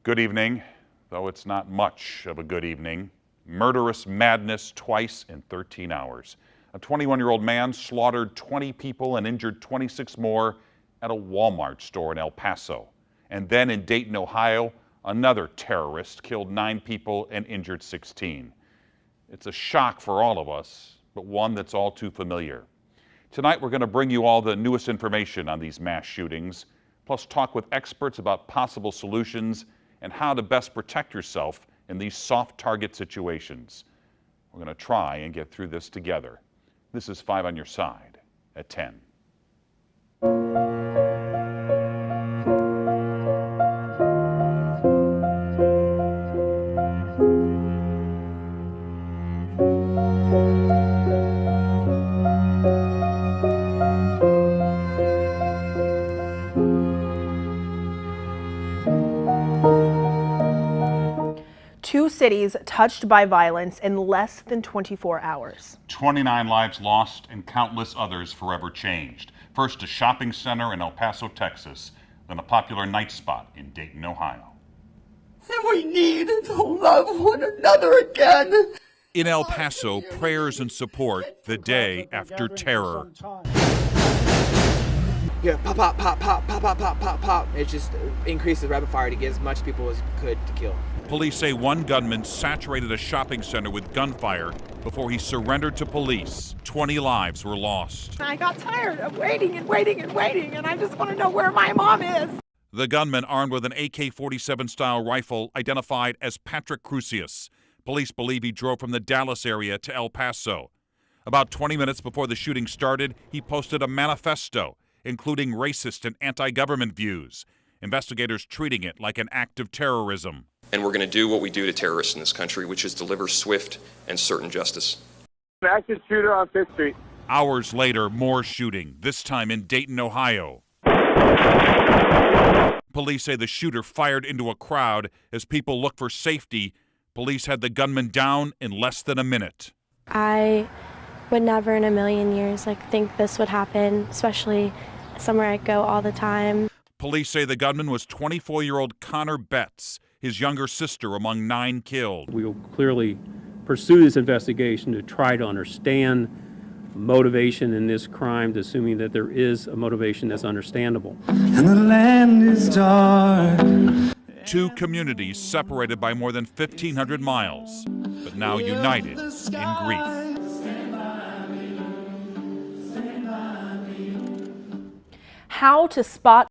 Good evening, though it's not much of a good evening. Murderous madness twice in 13 hours. A 21-year-old man slaughtered 20 people and injured 26 more at a Walmart store in El Paso. And then in Dayton, Ohio, another terrorist killed 9 people and injured 16. It's a shock for all of us, but one that's all too familiar. Tonight, we're going to bring you all the newest information on these mass shootings, plus talk with experts about possible solutions and how to best protect yourself in these soft target situations. We're going to try and get through this together. This is 5 on Your Side at 10. Two cities touched by violence in less than 24 hours. 29 lives lost and countless others forever changed. First, a shopping center in El Paso, Texas, then a popular night spot in Dayton, Ohio. And we need to love one another again. In El Paso, prayers and support the day after terror. Yeah, pop, pop, pop, pop, pop, pop, pop, pop, pop. It just increased the rapid fire to get as much people as could to kill. Police say one gunman saturated a shopping center with gunfire before he surrendered to police. 20 lives were lost. I got tired of waiting and waiting and waiting, and I just want to know where my mom is. The gunman, armed with an AK-47 style rifle, identified as Patrick Crusius. Police believe he drove from the Dallas area to El Paso. About 20 minutes before the shooting started, he posted a manifesto, including racist and anti-government views. Investigators treating it like an act of terrorism. And we're going to do what we do to terrorists in this country, which is deliver swift and certain justice. An active shooter on 5th Street. Hours later, more shooting, this time in Dayton, Ohio. Police say the shooter fired into a crowd as people look for safety. Police had the gunman down in less than a minute. I would never in a million years think this would happen, especially somewhere I go all the time. Police say the gunman was 24-year-old Connor Betts, his younger sister among 9 killed. We will clearly pursue this investigation to try to understand motivation in this crime, assuming that there is a motivation that's understandable. And the land is dark. 2 communities separated by more than 1,500 miles, but now united in grief. How to spot